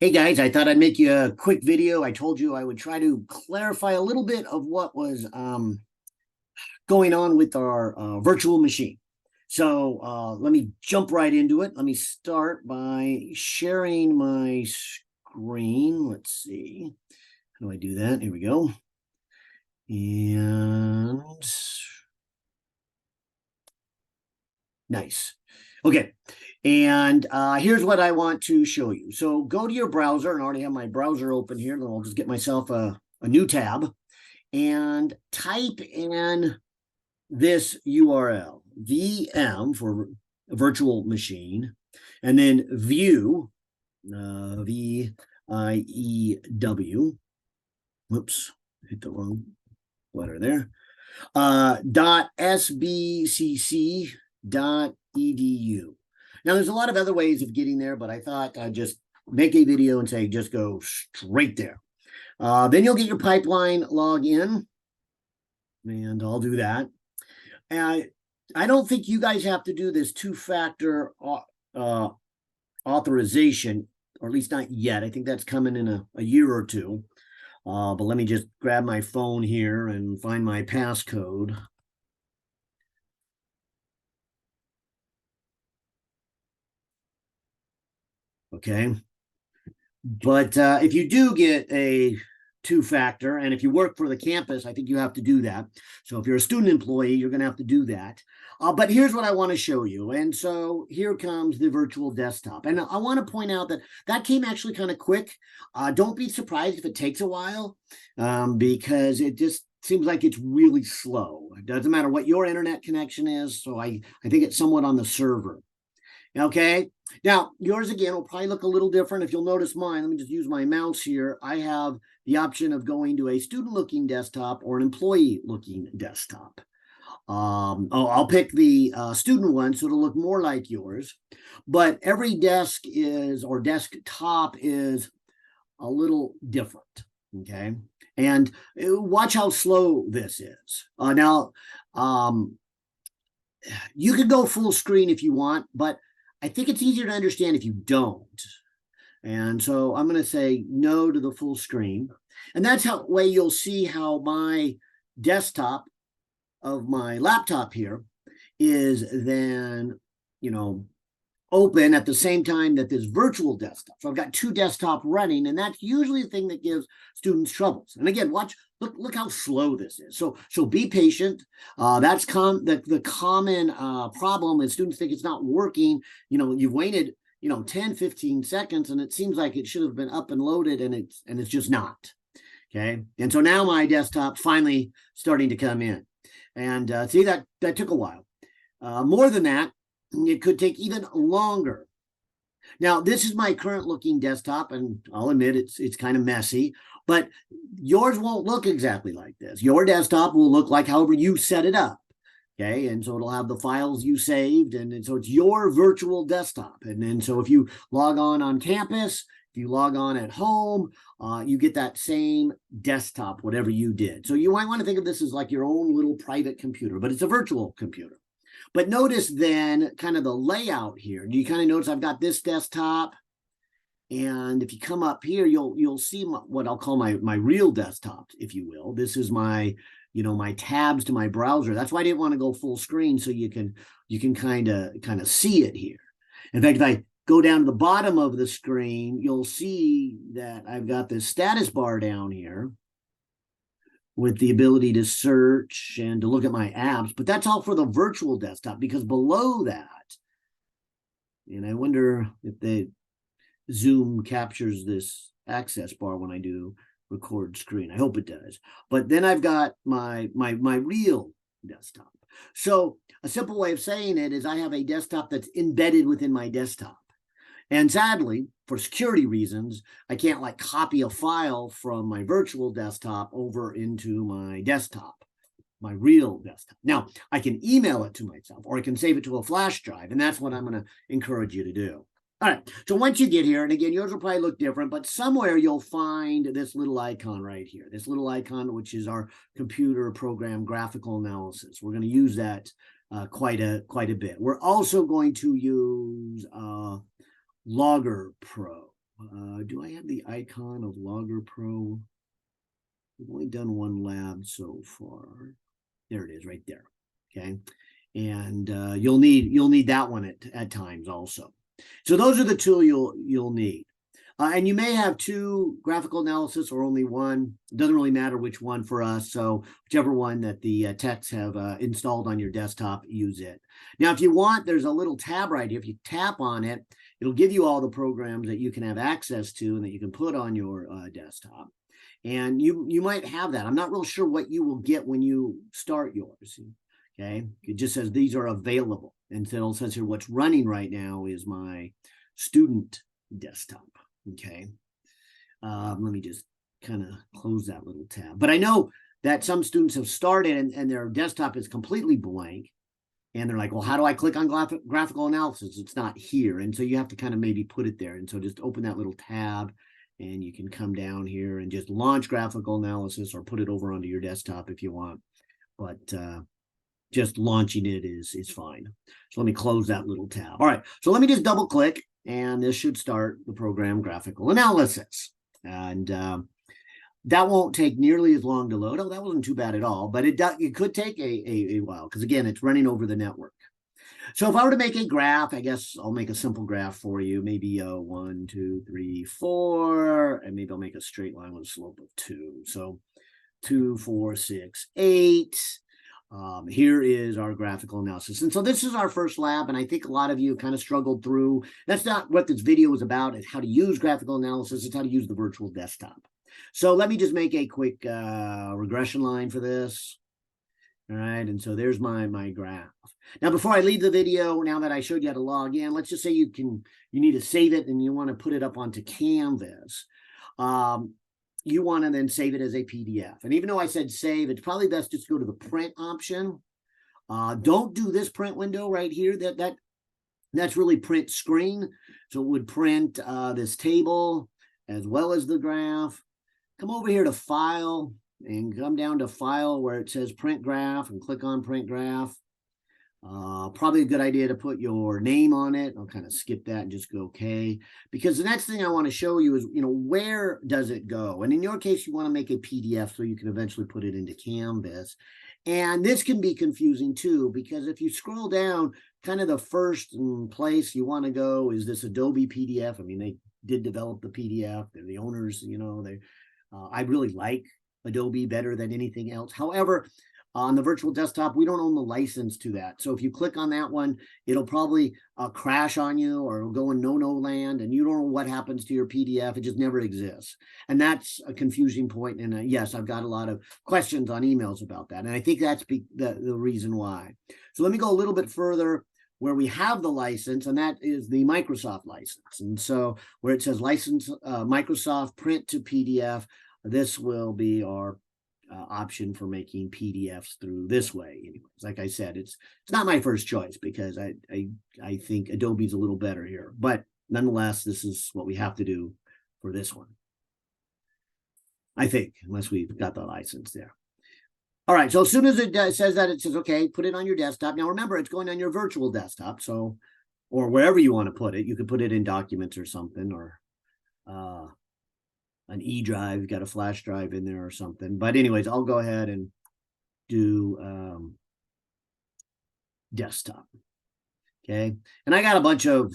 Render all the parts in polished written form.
Hey guys, I thought I'd make you a quick video. I told you I would try to clarify a little bit of what was going on with our virtual machine. So let me jump right into it. Let me start by sharing my screen. Let's see. How do I do that? Here we go. And nice. Okay. And here's what I want to show you. So go to your browser, and I already have my browser open here. Then I'll just get myself a new tab and type in this URL, VM for virtual machine, and then view, VIEW. Whoops, hit the wrong letter there. .sbcc.edu. Now, there's a lot of other ways of getting there, but I thought I'd just make a video and say just go straight there. Then you'll get your pipeline login, and I'll do that. And I don't think you guys have to do this two-factor authorization, or at least not yet. I think that's coming in a year or two. But let me just grab my phone here and find my passcode. Okay. But if you do get a two-factor, and if you work for the campus, I think you have to do that. So if you're a student employee, you're going to have to do that. But here's what I want to show you. And so here comes the virtual desktop. And I want to point out that that came actually kind of quick. Don't be surprised if it takes a while, because it just seems like it's really slow. It doesn't matter what your internet connection is. So I think it's somewhat on the server. Okay. Now, yours again will probably look a little different. If you'll notice mine, let me just use my mouse here. I have the option of going to a student-looking desktop or an employee-looking desktop. I'll pick the student one, so it'll look more like yours. But every desk is, or desktop is, a little different. Okay. And watch how slow this is. Now, you could go full screen if you want, but I think it's easier to understand if you don't. And so I'm going to say no to the full screen. And that's how way you'll see how my desktop of my laptop here is then, open at the same time that this virtual desktop. So I've got two desktops running, and that's usually the thing that gives students troubles. And again, look how slow this is. So be patient. That's the common problem is students think it's not working. You've waited 10, 15 seconds, and it seems like it should have been up and loaded, and it's just not. Okay. And so now my desktop's finally starting to come in. And see, that took a while. More than that, it could take even longer. Now, this is my current looking desktop, and I'll admit it's kind of messy, but yours won't look exactly like this. Your desktop will look like however you set it up. Okay, and so it'll have the files you saved, and so it's your virtual desktop. And so if you log on campus, if you log on at home, you get that same desktop, whatever you did. So you might want to think of this as like your own little private computer, but it's a virtual computer. But notice then kind of the layout here. Do you kind of notice I've got this desktop? And if you come up here, you'll see what I'll call my real desktop, if you will. This is my tabs to my browser. That's why I didn't want to go full screen, so you can kind of see it here. In fact, if I go down to the bottom of the screen, you'll see that I've got this status bar down here with the ability to search and to look at my apps, but that's all for the virtual desktop, because below that, and I wonder if the Zoom captures this access bar when I do record screen. I hope it does. But then I've got my real desktop. So a simple way of saying it is I have a desktop that's embedded within my desktop. And sadly, for security reasons, I can't copy a file from my virtual desktop over into my desktop, my real desktop. Now, I can email it to myself, or I can save it to a flash drive, and that's what I'm going to encourage you to do. All right, so once you get here, and again, yours will probably look different, but somewhere you'll find this little icon right here, this little icon, which is our computer program graphical analysis. We're going to use that quite a bit. We're also going to use Logger Pro. Do I have the icon of Logger Pro? We've only done one lab so far. There it is right there. Okay. And you'll need that one at times also. So those are the two you'll need. And you may have two graphical analysis or only one. It doesn't really matter which one for us. So whichever one that the techs have installed on your desktop, use it. Now, if you want, there's a little tab right here. If you tap on it, it'll give you all the programs that you can have access to and that you can put on your desktop. And you might have that. I'm not real sure what you will get when you start yours. Okay, it just says these are available. And so it says here what's running right now is my student desktop. Okay, let me just kind of close that little tab. But I know that some students have started and their desktop is completely blank. And they're like, well, how do I click on graphical analysis? It's not here. And so you have to kind of maybe put it there. And so just open that little tab and you can come down here and just launch graphical analysis or put it over onto your desktop if you want. But just launching it is fine. So let me close that little tab. All right, so let me just double click and this should start the program graphical analysis. And that won't take nearly as long to load. Oh, that wasn't too bad at all, but it could take a while because again, it's running over the network. So if I were to make a graph, I guess I'll make a simple graph for you, maybe 1, 2, 3, 4, and maybe I'll make a straight line with a slope of 2. So 2, 4, 6, 8. Here is our graphical analysis. And so this is our first lab, and I think a lot of you kind of struggled through. That's not what this video is about. It's how to use graphical analysis. It's how to use the virtual desktop. So let me just make a quick regression line for this. All right, and so there's my graph. Now, before I leave the video, now that I showed you how to log in, let's just say you need to save it and you want to put it up onto Canvas. You want to then save it as a PDF. And even though I said save, it's probably best just go to the print option. Don't do this print window right here. That's really print screen. So it would print this table as well as the graph. Come over here to File and come down to File where it says Print Graph and click on Print Graph. Probably a good idea to put your name on it. I'll kind of skip that and just go okay. Because the next thing I want to show you is, where does it go? And in your case, you want to make a PDF so you can eventually put it into Canvas. And this can be confusing too, because if you scroll down, kind of the first place you want to go is this Adobe PDF. I mean, they did develop the PDF. They're the owners, I really like Adobe better than anything else. However, on the virtual desktop, we don't own the license to that. So if you click on that one, it'll probably crash on you or it'll go in no land and you don't know what happens to your PDF. It just never exists. And that's a confusing point. And yes, I've got a lot of questions on emails about that. And I think that's the reason why. So let me go a little bit further where we have the license, and that is the Microsoft license. And so where it says license Microsoft print to PDF, this will be our option for making PDFs through this way. Anyways, like I said, it's not my first choice because I think Adobe's a little better here, but nonetheless, this is what we have to do for this one. I think, unless we've got the license there. All right, so as soon as it says that, it says, okay, put it on your desktop. Now, remember, it's going on your virtual desktop, so, or wherever you want to put it. You could put it in documents or something, or an E drive, you've got a flash drive in there or something. But anyways, I'll go ahead and do desktop. Okay, and I got a bunch of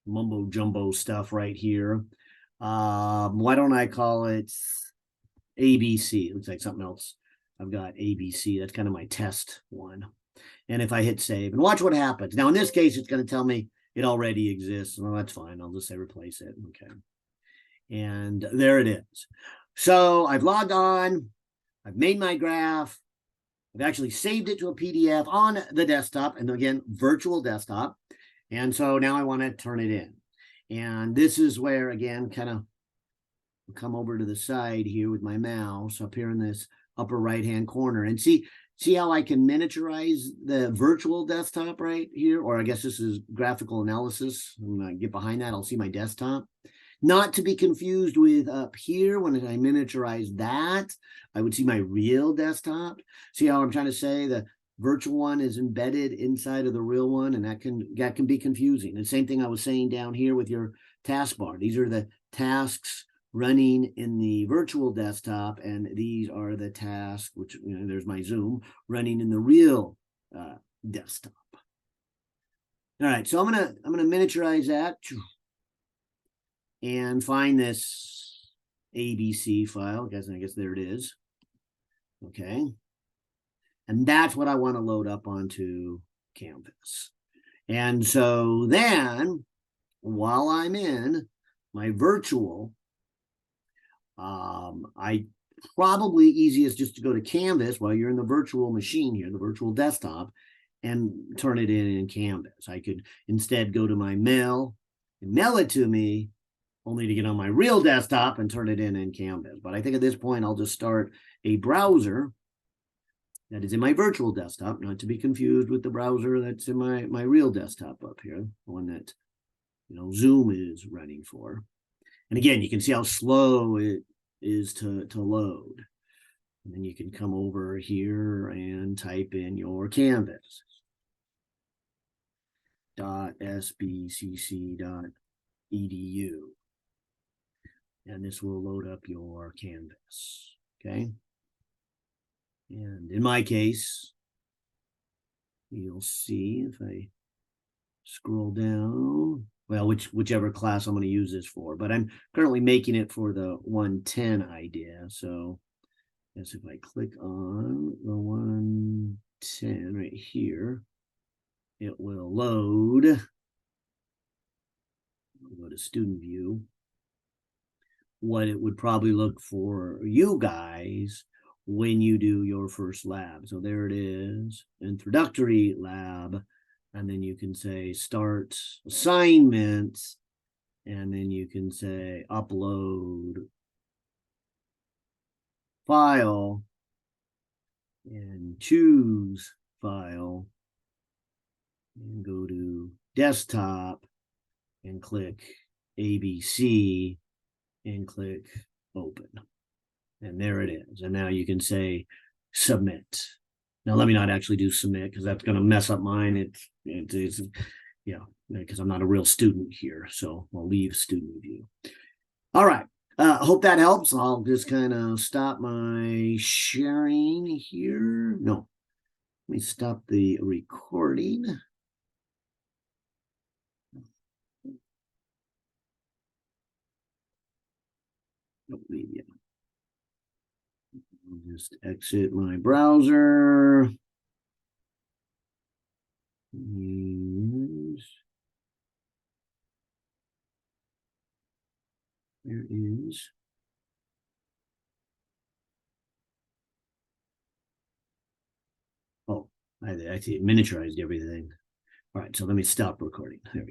mumbo jumbo stuff right here. Why don't I call it ABC? It looks like something else. I've got ABC. That's kind of my test one. And if I hit save and watch what happens. Now, in this case, it's going to tell me it already exists. Well, that's fine. I'll just say replace it. Okay. And there it is. So I've logged on. I've made my graph. I've actually saved it to a PDF on the desktop. And again, virtual desktop. And so now I want to turn it in. And this is where, again, kind of come over to the side here with my mouse up here in this upper right-hand corner and see how I can miniaturize the virtual desktop right here, or I guess this is graphical analysis. I'm gonna get behind that. I'll see my desktop. Not to be confused with up here. When I miniaturize that, I would see my real desktop. See how I'm trying to say the virtual one is embedded inside of the real one, and that can be confusing. The same thing I was saying down here with your taskbar. These are the tasks running in the virtual desktop, and these are the tasks, which, there's my Zoom, running in the real desktop. All right, so I'm gonna miniaturize that and find this ABC file. I guess there it is. Okay. And that's what I want to load up onto Canvas. And so then, while I'm in my virtual, I probably easiest just to go to Canvas while you're in the virtual machine here, the virtual desktop, and turn it in Canvas. I could instead go to my mail and mail it to me, only to get on my real desktop and turn it in Canvas. But I think at this point, I'll just start a browser that is in my virtual desktop, not to be confused with the browser that's in my real desktop up here, the one that Zoom is running for. And again, you can see how slow it is to load. And then you can come over here and type in your Canvas. .sbcc.edu. And this will load up your Canvas. Okay. And in my case, you'll see if I scroll down, well, whichever class I'm going to use this for, but I'm currently making it for the 110 idea. So as if I click on the 110 right here, it will load. I'll go to student view. What it would probably look for you guys when you do your first lab. So there it is, introductory lab. And then you can say start assignments. And then you can say upload file and choose file and go to desktop and click ABC and click open. And there it is. And now you can say submit. Now let me not actually do submit because that's going to mess up mine. It's yeah, because I'm not a real student here. So I'll leave student view. All right. Hope that helps. I'll just kind of stop my sharing here. No, let me stop the recording. Don't leave yet. I'll just exit my browser. There is. Oh, I see it miniaturized everything. All right, so let me stop recording. There we go.